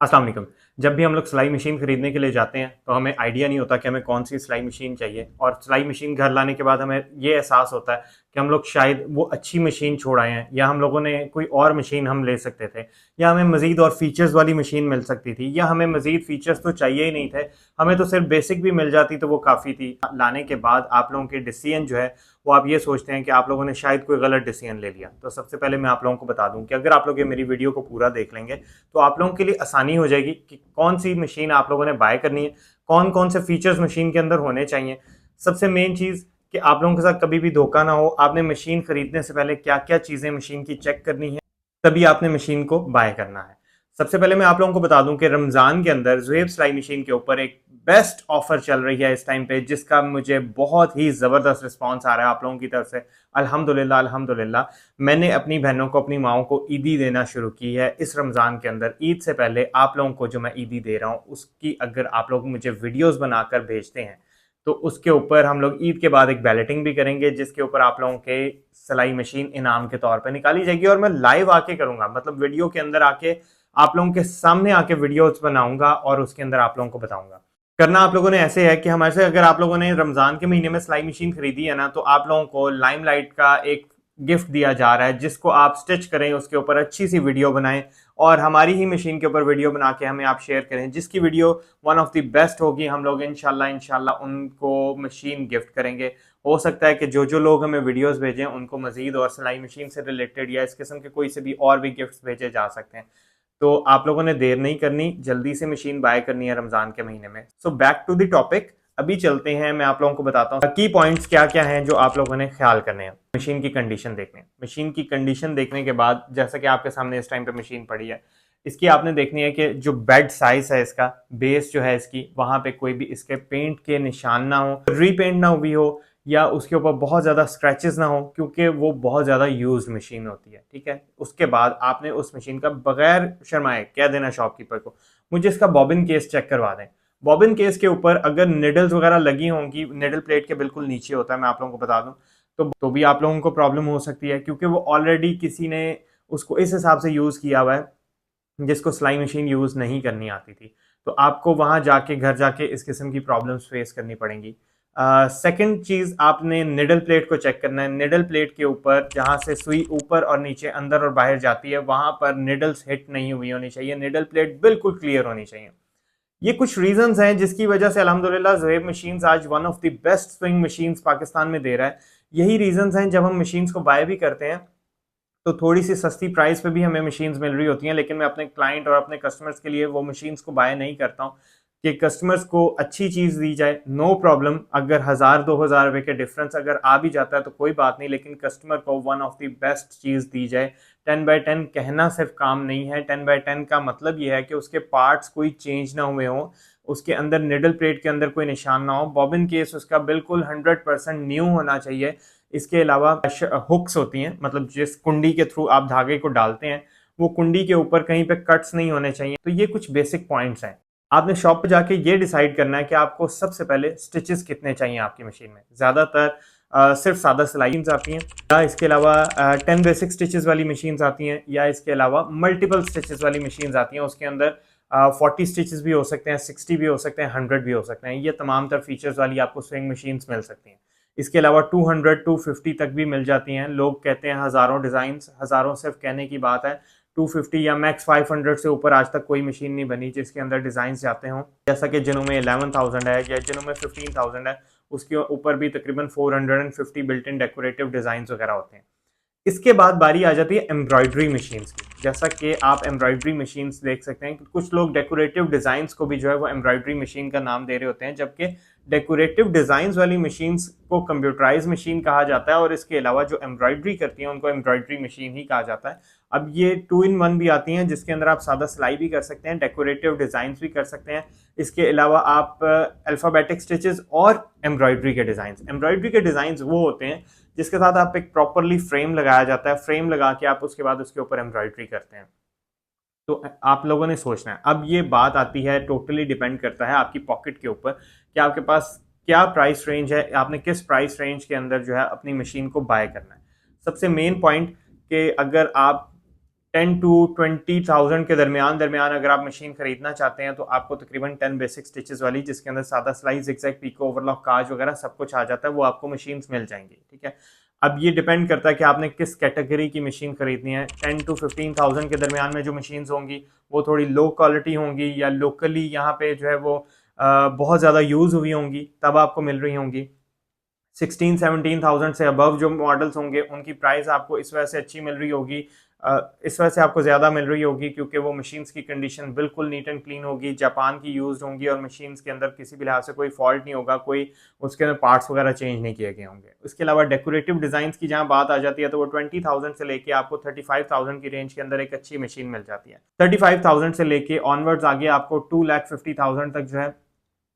अस्सलाम वालेकुम। जब भी हम लोग सिलाई मशीन खरीदने के लिए जाते हैं तो हमें आइडिया नहीं होता कि हमें कौन सी सिलाई मशीन चाहिए, और सिलाई मशीन घर लाने के बाद हमें ये एहसास होता है कि हम लोग शायद वो अच्छी मशीन छोड़ आए हैं, या हम लोगों ने कोई और मशीन हम ले सकते थे, या हमें मज़ीद और फीचर्स वाली मशीन मिल सकती थी, या हमें मज़ीद फीचर्स तो चाहिए ही नहीं थे, हमें तो सिर्फ बेसिक भी मिल जाती तो वो काफ़ी थी। लाने के बाद आप लोगों के डिसीजन जो है वो आप ये सोचते हैं कि आप लोगों ने शायद कोई गलत डिसीजन ले लिया। तो सबसे पहले मैं आप लोगों को बता दूं कि अगर आप लोग ये मेरी वीडियो को पूरा देख लेंगे तो आप लोगों के लिए आसानी हो जाएगी कि कौन सी मशीन आप लोगों ने बाय करनी है, कौन कौन से फीचर्स मशीन के अंदर होने चाहिए। सबसे मेन चीज़ कि आप लोगों के साथ कभी भी धोखा ना हो, आपने मशीन खरीदने से पहले क्या क्या चीज़ें मशीन की चेक करनी है, तभी आपने मशीन को बाय करना है। सबसे पहले मैं आप लोगों को बता दूं कि रमज़ान के अंदर ज़ुहैब सिलाई मशीन के ऊपर एक बेस्ट ऑफर चल रही है इस टाइम पे, जिसका मुझे बहुत ही ज़बरदस्त रिस्पांस आ रहा है आप लोगों की तरफ से। अल्हम्दुलिल्लाह अल्हम्दुलिल्लाह। मैंने अपनी बहनों को, अपनी माओ को ईदी देना शुरू की है इस रमज़ान के अंदर। ईद से पहले आप लोगों को जो मैं ईदी दे रहा हूँ उसकी अगर आप लोग मुझे वीडियोस बनाकर भेजते हैं तो उसके ऊपर हम लोग ईद के बाद एक बैलेटिंग भी करेंगे, जिसके ऊपर आप लोगों के सिलाई मशीन इनाम के तौर पर निकाली जाएगी। और मैं लाइव आके करूंगा, मतलब वीडियो के अंदर आके आप लोगों के सामने आके वीडियोस बनाऊंगा और उसके अंदर आप लोगों को बताऊंगा। करना आप लोगों ने ऐसे है कि हमारे से अगर आप लोगों ने रमजान के महीने में सिलाई मशीन खरीदी है ना, तो आप लोगों को लाइमलाइट का एक गिफ्ट दिया जा रहा है, जिसको आप स्टिच करें, उसके ऊपर अच्छी सी वीडियो बनाएं और हमारी ही मशीन के ऊपर वीडियो बना के हमें आप शेयर करें, जिसकी video one of the best होगी। हम लोग इंशाल्लाह इंशाल्लाह उनको मशीन गिफ्ट करेंगे। हो सकता है कि जो जो लोग हमें वीडियोस भेजें उनको मजीद और सिलाई मशीन से रिलेटेड या इस किस्म के कोई से भी और भी गिफ्ट्स भेजे जा सकते हैं। तो आप लोगों ने देर नहीं करनी, जल्दी से मशीन बाय करनी है रमजान के महीने में। So back to the topic, अभी चलते हैं, मैं आप लोगों को बताता हूँ की पॉइंट्स क्या क्या हैं जो आप लोगों ने ख्याल करने हैं। मशीन की कंडीशन देखने, मशीन की कंडीशन देखने के बाद जैसा कि आपके सामने इस टाइम पे मशीन पड़ी है, इसकी आपने देखनी है कि जो बेड साइज है, इसका बेस जो है इसकी, वहां पे कोई भी इसके पेंट के निशान ना हो, रीपेंट ना हुई हो, या उसके ऊपर बहुत ज़्यादा स्क्रैचेस ना हो, क्योंकि वो बहुत ज़्यादा यूज्ड मशीन होती है। ठीक है, उसके बाद आपने उस मशीन का बगैर शर्माए कह देना शॉपकीपर को, मुझे इसका बॉबिन केस चेक करवा दें। बॉबिन केस के ऊपर अगर निडल्स वगैरह लगी होंगी, निडल प्लेट के बिल्कुल नीचे होता है, मैं आप लोगों को बता दूं, तो भी आप लोगों को प्रॉब्लम हो सकती है, क्योंकि वो ऑलरेडी किसी ने उसको इस हिसाब से यूज़ किया हुआ है जिसको सिलाई मशीन यूज़ नहीं करनी आती थी। तो आपको वहां जाके, घर जाके इस किस्म की प्रॉब्लम्स फेस करनी पड़ेंगी। सेकंड चीज़, आपने निडल प्लेट को चेक करना है। निडल प्लेट के ऊपर जहां से सुई ऊपर और नीचे, अंदर और बाहर जाती है, वहां पर निडल्स हिट नहीं हुई होनी चाहिए। निडल प्लेट बिल्कुल क्लियर होनी चाहिए। ये कुछ रीजंस हैं जिसकी वजह से अल्हम्दुलिल्लाह ज़ुहैब मशीन्स आज one of the best swing machines Pakistan में दे रहा है। यही रीजंस हैं, जब हम मशीन्स को बाय भी करते हैं तो थोड़ी सी सस्ती प्राइस पे भी हमें मशीन्स मिल रही होती हैं, लेकिन मैं अपने क्लाइंट और अपने कस्टमर्स के लिए वो मशीन्स को बाय नहीं करता हूँ कि कस्टमर्स को अच्छी चीज़ दी जाए। नो प्रॉब्लम, अगर 1000-2000 रुपए के डिफरेंस अगर आ भी जाता है तो कोई बात नहीं, लेकिन कस्टमर को वन ऑफ द बेस्ट चीज़ दी जाए। 10x10 कहना सिर्फ काम नहीं है, 10x10 का मतलब ये है कि उसके पार्ट्स कोई चेंज ना हुए हों, उसके अंदर निडल प्लेट के अंदर कोई निशान ना हो, बॉबिन केस उसका बिल्कुल 100% न्यू होना चाहिए। इसके अलावा हुक्स होती हैं, मतलब जिस कुंडी के थ्रू आप धागे को डालते हैं, वो कुंडी के ऊपर कहीं पे कट्स नहीं होने चाहिए। तो ये कुछ बेसिक पॉइंट्स हैं। आपने शॉप पे जाके ये डिसाइड करना है कि आपको सबसे पहले स्टिचेस कितने चाहिए आपकी मशीन में। ज़्यादातर सिर्फ सादा सिलाई आती हैं, या इसके अलावा 10 बेसिक स्टिचेस वाली मशीन आती हैं, या इसके अलावा मल्टीपल स्टिचेस वाली मशीन आती हैं। उसके अंदर 40 स्टिचेस भी हो सकते हैं, 60 भी हो सकते हैं, 100 भी हो सकते हैं। ये तमाम तर फीचर्स वाली आपको स्विंग मशीन मिल सकती हैं। इसके अलावा 200 250 तक भी मिल जाती हैं। लोग कहते हैं हज़ारों डिज़ाइन, हज़ारों सिर्फ कहने की बात है। 250 या मैक्स 500 से ऊपर आज तक कोई मशीन नहीं बनी जिसके अंदर डिज़ाइन जाते हों, जैसा कि जिनों में 11,000 है या जिनों में 15,000 है, उसके ऊपर भी तकरीबन 450 बिल्ट इन डेकोरेटिव डिज़ाइन वगैरह होते हैं। इसके बाद बारी आ जाती है एम्ब्रॉयडरी मशीन्स की। जैसा कि आप एम्ब्रॉयडरी मशीन्स देख सकते हैं कि कुछ लोग डेकोरेटिव डिज़ाइंस को भी जो है वो एम्ब्रॉयडरी मशीन का नाम दे रहे होते हैं, जबकि डेकोरेटिव डिज़ाइंस वाली मशीन्स को कंप्यूटराइज मशीन कहा जाता है, और इसके अलावा जो एम्ब्रॉयडरी करती हैं उनको एम्ब्रॉयडरी मशीन ही कहा जाता है। अब ये 2 in 1 भी आती हैं, जिसके अंदर आप सादा सिलाई भी कर सकते हैं, डेकोरेटिव डिज़ाइंस भी कर सकते हैं। इसके अलावा आप अल्फ़ाबेटिक स्टिचेस और एम्ब्रॉयडरी के डिज़ाइंस, एम्ब्रॉयडरी के डिज़ाइंस वो होते हैं जिसके साथ आप एक प्रॉपरली फ्रेम लगाया जाता है, फ्रेम लगा के आप उसके बाद उसके ऊपर एम्ब्रॉयडरी करते हैं। तो आप लोगों ने सोचना है। अब ये बात आती है, टोटली डिपेंड करता है आपकी पॉकेट के ऊपर कि आपके पास क्या प्राइस रेंज है, आपने किस प्राइस रेंज के अंदर जो है अपनी मशीन को बाय करना है। सबसे मेन पॉइंट कि अगर आप 10 to 20,000 के दरमियान अगर आप मशीन खरीदना चाहते हैं तो आपको तकरीबन 10 बेसिक स्टिचेस वाली, जिसके अंदर सादा सिलाई, जिगजैग, पीको, ओवरलॉक, काज वगैरह सब कुछ आ जाता है, वो आपको मशीन्स मिल जाएंगी। ठीक है, अब ये डिपेंड करता है कि आपने किस कैटेगरी की मशीन खरीदनी है। 10 to 15,000 के दरमियान में जो मशीन्स होंगी वो थोड़ी लो क्वालिटी होंगी या लोकली यहाँ पे जो है वो बहुत ज़्यादा यूज़ हुई होंगी, तब आपको मिल रही होंगी। 16-17,000 से अबव जो मॉडल्स होंगे उनकी प्राइस आपको इस वजह से अच्छी मिल रही होगी, इस वजह से आपको ज़्यादा मिल रही होगी क्योंकि वो मशीन्स की कंडीशन बिल्कुल नीट एंड क्लीन होगी, जापान की यूज़ होंगी और मशीन्स के अंदर किसी भी लिहाज से कोई फॉल्ट नहीं होगा, कोई उसके अंदर पार्ट्स वगैरह चेंज नहीं किए गए होंगे। उसके अलावा डेकोरेटिव डिज़ाइन की जहाँ बात आ जाती है तो वो 20,000 से लेके आपको 35,000 की रेंज के अंदर एक अच्छी मशीन मिल जाती है। 35,000 से लेके ऑनवर्ड्स आगे आपको 2,50,000 तक जो है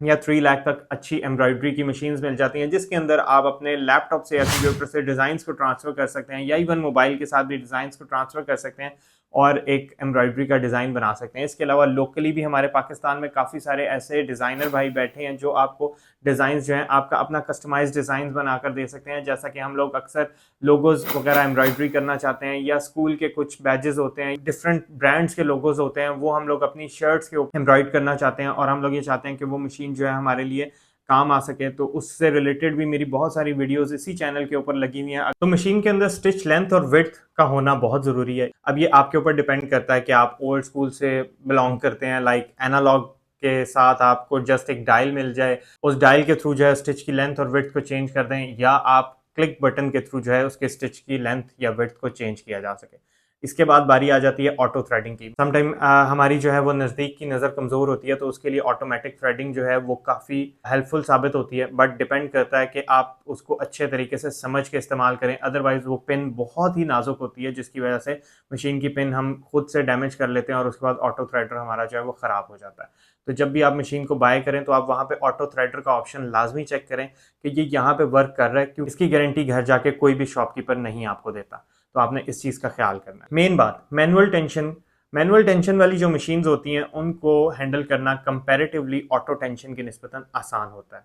या 3 लाख तक अच्छी एम्ब्रॉयडरी की मशीन्स मिल जाती हैं, जिसके अंदर आप अपने लैपटॉप से या कंप्यूटर से डिज़ाइंस को ट्रांसफ़र कर सकते हैं या इवन मोबाइल के साथ भी डिज़ाइंस को ट्रांसफ़र कर सकते हैं और एक एम्ब्रॉयडरी का डिज़ाइन बना सकते हैं। इसके अलावा लोकली भी हमारे पाकिस्तान में काफ़ी सारे ऐसे डिज़ाइनर भाई बैठे हैं जो आपको डिज़ाइंस जो हैं आपका अपना कस्टमाइज डिज़ाइन बनाकर दे सकते हैं। जैसा कि हम लोग अक्सर लोगोज़ वगैरह एम्ब्रॉयडरी करना चाहते हैं या स्कूल के कुछ बैजेस होते हैं, डिफरेंट ब्रांड्स के लोगोज़ होते हैं, वो हम लोग अपनी शर्ट्स के ऊपर एम्ब्रॉयड करना चाहते हैं और हम लोग ये चाहते हैं कि वो मशीन जो है हमारे लिए काम आ सके, तो उससे रिलेटेड भी मेरी बहुत सारी वीडियोस इसी चैनल के ऊपर लगी हुई हैं। तो मशीन के अंदर स्टिच लेंथ और विड्थ का होना बहुत ज़रूरी है। अब ये आपके ऊपर डिपेंड करता है कि आप ओल्ड स्कूल से बिलोंग करते हैं, लाइक एनालॉग के साथ आपको जस्ट एक डायल मिल जाए, उस डायल के थ्रू जो है स्टिच की लेंथ और विड्थ को चेंज कर दें, या आप क्लिक बटन के थ्रू जो है उसके स्टिच की लेंथ या विड्थ को चेंज किया जा सके। इसके बाद बारी आ जाती है ऑटो थ्रेडिंग की। समटाइम हमारी जो है वो नज़दीक की नज़र कमज़ोर होती है, तो उसके लिए ऑटोमेटिक थ्रेडिंग जो है वो काफ़ी हेल्पफुल साबित होती है, बट डिपेंड करता है कि आप उसको अच्छे तरीके से समझ के इस्तेमाल करें। अदरवाइज़ वो पिन बहुत ही नाजुक होती है, जिसकी वजह से मशीन की पिन हम खुद से डैमेज कर लेते हैं और उसके बाद ऑटो थ्रेडर हमारा जो है वो ख़राब हो जाता है। तो जब भी आप मशीन को बाय करें तो आप वहाँ पे ऑटो थ्रेडर का ऑप्शन लाजमी चेक करें कि ये यहाँ पे वर्क कर रहा है, क्योंकि इसकी गारंटी घर जाके कोई भी शॉपकीपर नहीं आपको देता। तो आपने इस चीज़ का ख्याल करना है। मेन बात, मैनुअल टेंशन वाली जो मशीन्स होती हैं उनको हैंडल करना कंपैरेटिवली ऑटो टेंशन की निस्बतन आसान होता है,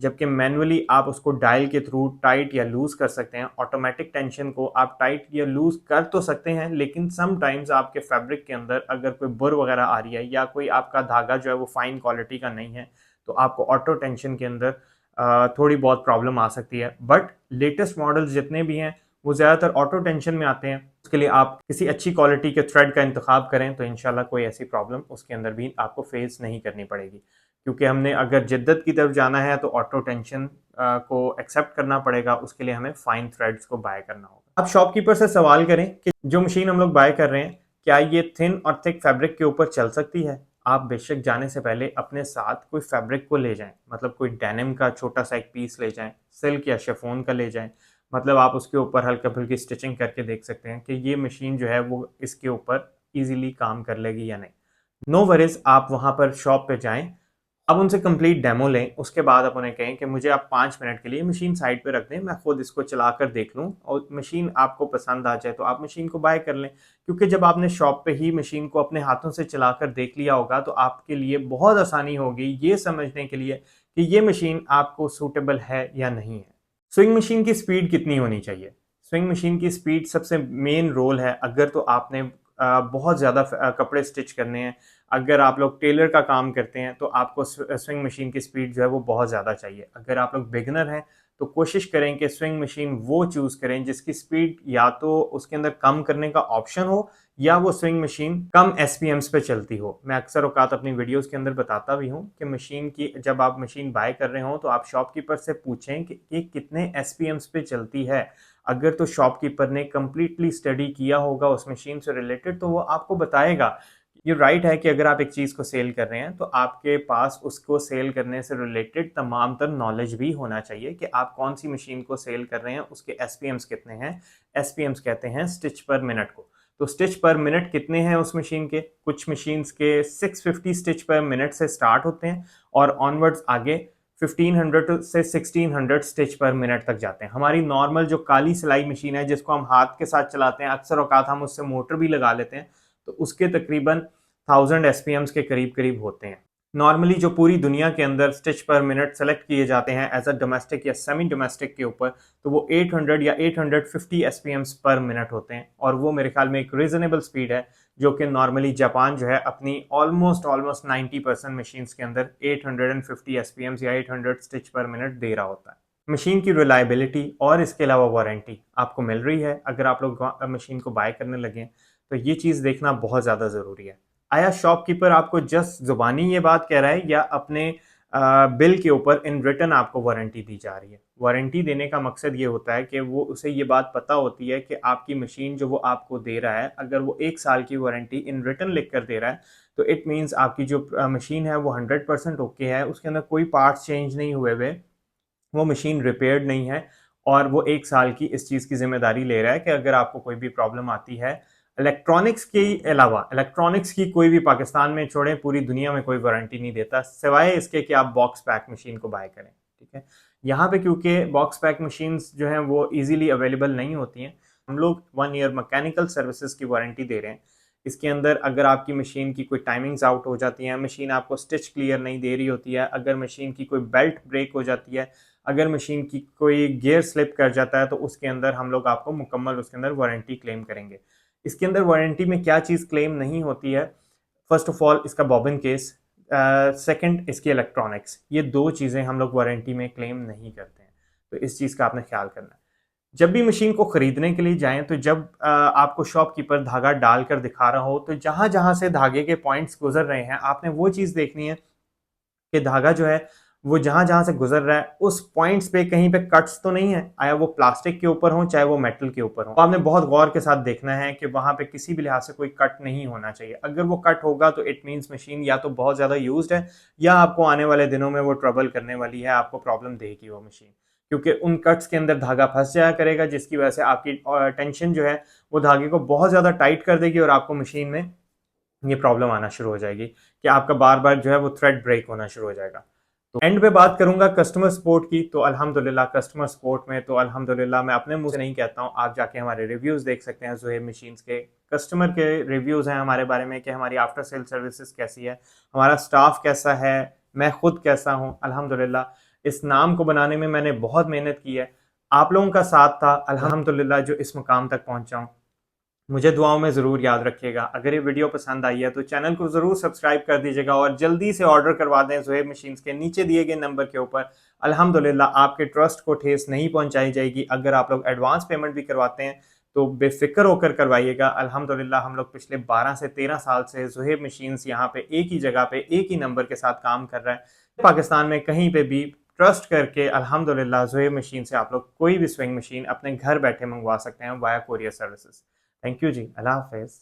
जबकि मैनुअली आप उसको डायल के थ्रू टाइट या लूज कर सकते हैं। ऑटोमेटिक टेंशन को आप टाइट या लूज कर तो सकते हैं, लेकिन समटाइम्स आपके फैब्रिक के अंदर अगर कोई बुर वगैरह आ रही है या कोई आपका धागा जो है वो फाइन क्वालिटी का नहीं है, तो आपको ऑटो टेंशन के अंदर थोड़ी बहुत प्रॉब्लम आ सकती है। बट लेटेस्ट मॉडल्स जितने भी हैं वो ज़्यादातर ऑटो टेंशन में आते हैं। उसके लिए आप किसी अच्छी क्वालिटी के थ्रेड का इंतखाब करें तो इंशाल्लाह कोई ऐसी प्रॉब्लम उसके अंदर भी आपको फेस नहीं करनी पड़ेगी, क्योंकि हमने अगर जिद्दत की तरफ जाना है तो ऑटो टेंशन को एक्सेप्ट करना पड़ेगा। उसके लिए हमें फाइन थ्रेड्स को बाय करना होगा। आप शॉपकीपर से सवाल करें कि जो मशीन हम लोग बाय कर रहे हैं क्या ये थिन और थिक फैब्रिक के ऊपर चल सकती है। आप बेशक जाने से पहले अपने साथ कोई फैब्रिक को ले जाएं, मतलब कोई डेनिम का छोटा सा एक पीस ले जाएं, सिल्क या शिफॉन का ले जाएं, मतलब आप उसके ऊपर हल्का फुल्की स्टिचिंग करके देख सकते हैं कि ये मशीन जो है वो इसके ऊपर इजीली काम कर लेगी या नहीं। नो वरीज, आप वहाँ पर शॉप पे जाएं, अब उनसे कंप्लीट डेमो लें, उसके बाद आप उन्हें कहें कि मुझे आप 5 मिनट के लिए मशीन साइड पे रख दें, मैं खुद इसको चला कर देख लूँ और मशीन आपको पसंद आ जाए तो आप मशीन को बाय कर लें। क्योंकि जब आपने शॉप पे ही मशीन को अपने हाथों से चला कर देख लिया होगा तो आपके लिए बहुत आसानी होगी ये समझने के लिए कि ये मशीन आपको सूटेबल है या नहीं है। स्विंग मशीन की स्पीड कितनी होनी चाहिए? स्विंग मशीन की स्पीड सबसे मेन रोल है। अगर तो आपने बहुत ज़्यादा कपड़े स्टिच करने हैं, अगर आप लोग टेलर का काम करते हैं तो आपको स्विंग मशीन की स्पीड जो है वो बहुत ज़्यादा चाहिए। अगर आप लोग बिगनर हैं तो कोशिश करें कि स्विंग मशीन वो चूज़ करें जिसकी स्पीड या तो उसके अंदर कम करने का ऑप्शन हो या वो स्विंग मशीन कम एसपीएम्स पे चलती हो। मैं अक्सर औकात अपनी वीडियोस के अंदर बताता भी हूँ कि मशीन की जब आप मशीन बाय कर रहे हो तो आप शॉपकीपर से पूछें कि ये कितने एसपीएम्स पे चलती है। अगर तो शॉपकीपर ने कम्प्लीटली स्टडी किया होगा उस मशीन से रिलेटेड तो वो आपको बताएगा। ये राइट है कि अगर आप एक चीज़ को सेल कर रहे हैं तो आपके पास उसको सेल करने से रिलेटेड तमाम तर नॉलेज भी होना चाहिए कि आप कौन सी मशीन को सेल कर रहे हैं, उसके एसपीएम्स कितने हैं। एसपीएम्स कहते हैं स्टिच पर मिनट को। तो स्टिच पर मिनट कितने हैं उस मशीन के? कुछ मशीन्स के 650 स्टिच पर मिनट से स्टार्ट होते हैं और ऑनवर्ड्स आगे 1500 से 1600 स्टिच पर मिनट तक जाते हैं। हमारी नॉर्मल जो काली सिलाई मशीन है जिसको हम हाथ के साथ चलाते हैं, अक्सर औकात हम उससे मोटर भी लगा लेते हैं, तो उसके तकरीबन 1000 एसपीएम्स के करीब करीब होते हैं। नॉर्मली जो पूरी दुनिया के अंदर स्टिच पर मिनट सेलेक्ट किए जाते हैं एज अ डोमेस्टिक या सेमी डोमेस्टिक के ऊपर, तो वो 800 या 850 एसपीएम्स पर मिनट होते हैं, और वो मेरे ख्याल में एक रीजनेबल स्पीड है, जो कि नॉर्मली जापान जो है अपनी ऑलमोस्ट 90% मशीन्स के अंदर 850 एसपीएम्स या 800 स्टिच पर मिनट दे रहा होता है। मशीन की रिलायबिलिटी और इसके अलावा वारंटी आपको मिल रही है अगर आप लोग मशीन को बाय करने लगे, तो ये चीज़ देखना बहुत ज़्यादा ज़रूरी है। आया शॉपकीपर आपको जस्ट जुबानी ये बात कह रहा है, या अपने बिल के ऊपर इन रिटर्न आपको वारंटी दी जा रही है? वारंटी देने का मकसद ये होता है कि वो उसे ये बात पता होती है कि आपकी मशीन जो वो आपको दे रहा है, अगर वो 1 साल की वारंटी इन रिटर्न लिख कर दे रहा है, तो इट मीन्स आपकी जो मशीन है वो 100% ओके है, उसके अंदर कोई पार्ट्स चेंज नहीं हुए हुए, वो मशीन रिपेयर्ड नहीं है, और वो 1 साल की इस चीज़ की जिम्मेदारी ले रहा है कि अगर आपको कोई भी प्रॉब्लम आती है इलेक्ट्रॉनिक्स के अलावा, इलेक्ट्रॉनिक्स की कोई भी पाकिस्तान में छोड़े पूरी दुनिया में कोई वारंटी नहीं देता, सिवाय इसके कि आप बॉक्स पैक मशीन को बाय करें। ठीक है, यहाँ पे क्योंकि बॉक्स पैक मशीन्स जो हैं वो इजीली अवेलेबल नहीं होती हैं, हम लोग 1 ईयर मैकेनिकल सर्विसेज की वारंटी दे रहे हैं। इसके अंदर अगर आपकी मशीन की कोई टाइमिंग्स आउट हो जाती हैं, मशीन आपको स्टिच क्लियर नहीं दे रही होती है, अगर मशीन की कोई बेल्ट ब्रेक हो जाती है, अगर मशीन की कोई गियर स्लिप कर जाता है, तो उसके अंदर हम लोग आपको मुकम्मल उसके अंदर वारंटी क्लेम करेंगे। इसके अंदर वारंटी में क्या चीज़ क्लेम नहीं होती है? फर्स्ट ऑफ ऑल इसका बॉबिन केस, सेकंड इसकी इलेक्ट्रॉनिक्स, ये 2 चीज़ें हम लोग वारंटी में क्लेम नहीं करते हैं, तो इस चीज़ का आपने ख्याल करना है। जब भी मशीन को खरीदने के लिए जाएं, तो जब आपको शॉपकीपर धागा डालकर दिखा रहा हो, तो जहां जहां से धागे के पॉइंट्स गुजर रहे हैं, आपने वो चीज़ देखनी है कि धागा जो है वो जहां जहां से गुजर रहा है उस पॉइंट्स पे कहीं पे कट्स तो नहीं है, आया वो प्लास्टिक के ऊपर हो चाहे वो मेटल के ऊपर हो, तो आपने बहुत गौर के साथ देखना है कि वहां पे किसी भी लिहाज से कोई कट नहीं होना चाहिए। अगर वो कट होगा तो इट मीन्स मशीन या तो बहुत ज्यादा यूज्ड है, या आपको आने वाले दिनों में वो ट्रबल करने वाली है, आपको प्रॉब्लम देगी वो मशीन, क्योंकि उन कट्स के अंदर धागा फंस जाया करेगा, जिसकी वजह से आपकी टेंशन जो है वो धागे को बहुत ज्यादा टाइट कर देगी, और आपको मशीन में ये प्रॉब्लम आना शुरू हो जाएगी कि आपका बार बार जो है वो थ्रेड ब्रेक होना शुरू हो जाएगा। तो एंड पे बात करूंगा कस्टमर सपोर्ट की, तो अल्हम्दुलिल्लाह कस्टमर सपोर्ट में तो अल्हम्दुलिल्लाह मैं अपने मुंह से नहीं कहता हूं, आप जाके हमारे रिव्यूज देख सकते हैं, ज़ुहैब मशीन्स के कस्टमर के रिव्यूज हैं हमारे बारे में कि हमारी आफ्टर सेल सर्विसेज कैसी है, हमारा स्टाफ कैसा है, मैं खुद कैसा हूं। अल्हम्दुलिल्लाह इस नाम को बनाने में मैंने बहुत मेहनत की है, आप लोगों का साथ था अल्हम्दुलिल्लाह जो इस मुकाम तक पहुंचा हूं। मुझे दुआओं में ज़रूर याद रखिएगा। अगर ये वीडियो पसंद आई है तो चैनल को ज़रूर सब्सक्राइब कर दीजिएगा, और जल्दी से ऑर्डर करवा दें ज़ुहैब मशीन्स के नीचे दिए गए नंबर के ऊपर। अल्हम्दुलिल्लाह आपके ट्रस्ट को ठेस नहीं पहुंचाई जाएगी। अगर आप लोग एडवांस पेमेंट भी करवाते हैं तो बेफिक्र होकर करवाइएगा। अल्हम्दुलिल्लाह हम लोग पिछले 12 से 13 साल से ज़ुहैब मशीन्स यहाँ पे एक ही जगह पे एक ही नंबर के साथ काम कर रहा है। पाकिस्तान में कहीं पे भी ट्रस्ट करके अल्हम्दुलिल्लाह ज़ुहैब मशीन से आप लोग कोई भी स्विंग मशीन अपने घर बैठे मंगवा सकते हैं via courier services. Thank you जी, अल्लाह हाफिज़।